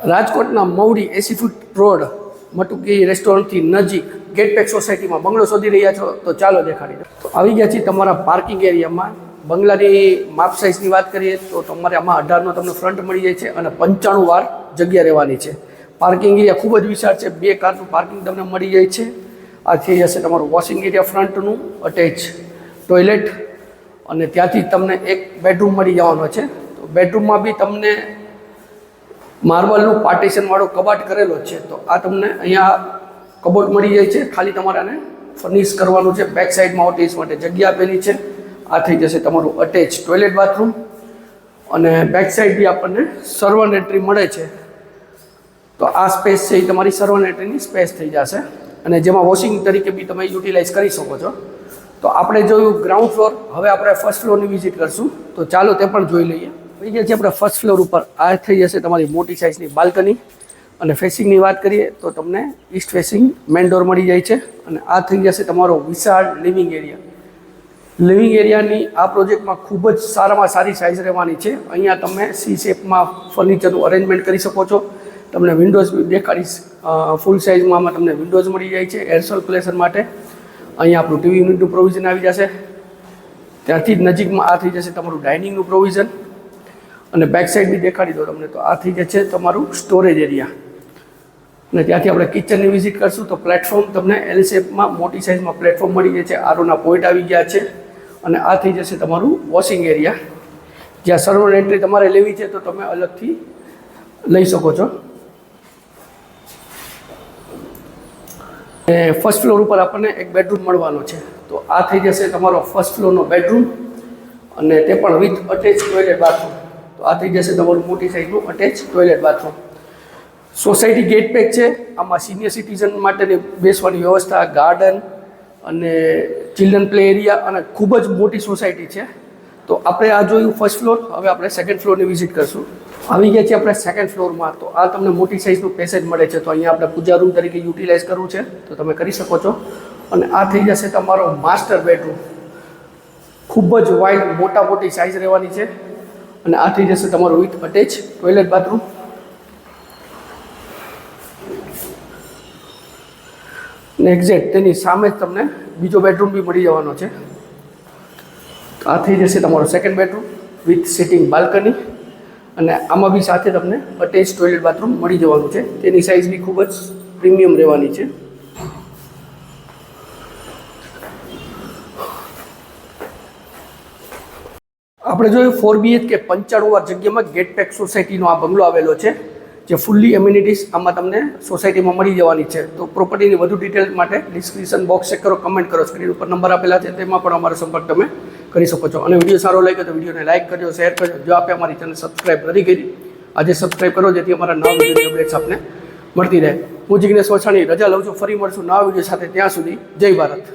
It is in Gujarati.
રાજકોટના મવડી 80 ફૂટ રોડ મટુકી રેસ્ટોરન્ટથી નજીક ગેટપેક સોસાયટીમાં બંગલો શોધી રહ્યા છો તો ચાલો દેખાડી દો. તો આવી ગયા છીએ તમારા પાર્કિંગ એરિયામાં. બંગલાની માપ સાઇઝની વાત કરીએ તો તમારે આમાં 18નો તમને ફ્રન્ટ મળી જાય છે અને 95 વાર જગ્યા રહેવાની છે. પાર્કિંગ એરિયા ખૂબ જ વિશાળ છે. 2 કારનું પાર્કિંગ તમને મળી જાય છે. આ થઈ જશે તમારું વોશિંગ એરિયા, ફ્રન્ટનું અટેચ ટોયલેટ, અને ત્યાંથી તમને એક બેડરૂમ મળી જવાનો છે. તો બેડરૂમમાં બી તમને માર્બલનું પાર્ટીશનવાળો કબાટ કરેલો છે. તો આ તમને અહીંયા કબોટ મળી જાય છે. ખાલી તમારે આને ફર્નિશ કરવાનું છે. બેક સાઈડમાં ઓટીસ માટે જગ્યા આપેલી છે. આ થઈ જશે તમારું અટેચ ટોયલેટ બાથરૂમ, અને બેક સાઈડ બી આપણને સર્વન્ટ એન્ટ્રી મળે છે. તો આ સ્પેસ છે એ તમારી સર્વન્ટ એન્ટ્રીની સ્પેસ થઈ જશે, અને જેમાં વોશિંગ તરીકે બી તમે યુટિલાઇઝ કરી શકો છો. તો આપણે જોયું ગ્રાઉન્ડ ફ્લોર. હવે આપણે ફર્સ્ટ ફ્લોરની વિઝિટ કરશું. તો ચાલો તે પણ જોઈ લઈએ. થઈ ગયા છે આપણે ફર્સ્ટ ફ્લોર ઉપર. આ થઈ જશે તમારી મોટી સાઇઝની બાલ્કની, અને ફેસિંગની વાત કરીએ તો તમને ઈસ્ટ ફેસિંગ મેઇન ડોર મળી જાય છે. અને આ થઈ જશે તમારો વિશાળ લિવિંગ એરિયા. લિવિંગ એરિયાની આ પ્રોજેક્ટમાં ખૂબ જ સારામાં સારી સાઇઝ રહેવાની છે. અહીંયા તમે સી શેપમાં ફર્નિચરનું અરેન્જમેન્ટ કરી શકો છો. તમને વિન્ડોઝ દેખાડીશ. ફૂલ સાઇઝમાં આમાં તમને વિન્ડોઝ મળી જાય છે એર સર્ક્યુલેશન માટે. અહીંયા આપણું ટીવી યુનિટનું પ્રોવિઝન આવી જશે. ત્યાંથી જ નજીકમાં આ થઈ જશે તમારું ડાઇનિંગનું પ્રોવિઝન, અને બેક સાઈડ બી દેખાડી દો તમને. તો આ થઈ જશે તમારું સ્ટોરેજ એરિયા, અને ત્યાંથી આપણે કિચનની વિઝિટ કરશું. તો પ્લેટફોર્મ તમને એલ શેપમાં મોટી સાઇઝમાં પ્લેટફોર્મ મળી જાય છે. આરોના પોઈન્ટ આવી ગયા છે. અને આ થઈ જશે તમારું વોશિંગ એરિયા, જ્યાં સર્વર એન્ટ્રી તમારે લેવી છે તો તમે અલગથી લઈ શકો છો. ફર્સ્ટ ફ્લોર ઉપર આપણને એક બેડરૂમ મળવાનો છે. તો આ થઈ જશે તમારો ફર્સ્ટ ફ્લોરનો બેડરૂમ, અને તે પણ વિથ અટેચ ટોયલેટ બાથરૂમ. તો આ થઈ જશે તમારું મોટી સાઇઝનું attach toilet bathroom. Society gate pack છે. આમાં સિનિયર સિટીઝન માટેની બેસવાની વ્યવસ્થા, ગાર્ડન અને ચિલ્ડ્રન પ્લે એરિયા, અને ખૂબ જ મોટી સોસાયટી છે. તો આપણે આ જોયું ફર્સ્ટ ફ્લોર. હવે આપણે સેકન્ડ ફ્લોરની વિઝિટ કરશું. આવી ગયા છીએ આપણે સેકન્ડ ફ્લોરમાં. તો આ તમને મોટી સાઇઝનું પેસેજ મળે છે. તો અહીંયા આપણે પૂજા રૂમ તરીકે યુટિલાઇઝ કરવું છે તો તમે કરી શકો છો. અને આ થઈ જશે તમારો માસ્ટર બેડરૂમ. ખૂબ જ વાઇડ મોટી સાઇઝ રહેવાની છે. અને આ થઈ જશે તમારું વિથ અટેચ ટોયલેટ બાથરૂમ. અને એક્ઝેક્ટ તેની સામે જ તમને બીજો બેડરૂમ બી મળી જવાનો છે. આ થઈ જશે તમારો second bedroom with sitting balcony, અને આમાં બી સાથે તમને અટેચ ટોયલેટ બાથરૂમ મળી જવાનું છે. તેની સાઇઝ બી ખૂબ જ પ્રીમિયમ રહેવાની છે. આપણે જોયું 4 BHK 95 વાર જગ્યામાં ગેટપેક સોસાયટીનો આ બંગલો આવેલો છે, જે ફૂલ્લી એમ્યુનિટીઝ આમાં તમને સોસાયટીમાં મળી જવાની છે. તો પ્રોપર્ટીની વધુ ડિટેલ માટે ડિસ્ક્રિપ્શન બોક્સ ચેક કરો, કમેન્ટ કરો. સ્ક્રીન ઉપર નંબર આપેલા છે તેમાં પણ અમારો સંપર્ક તમે કરી શકો છો. અને વિડીયો સારો લાગ્યો તો વિડીયોને લાઇક કરજો, શેર કરજો. જો આપે અમારી ચેનલ સબસ્ક્રાઈબ નથી કરી, આજે સબસ્ક્રાઈબ કરો, જેથી અમારા નવા વિડીયો અપડેટ્સ આપને મળતી રહે. હું જિગ્નેશ વછાણી રજા લઉં છું. ફરી મળશું નવા વિડીયો સાથે. ત્યાં સુધી જય ભારત.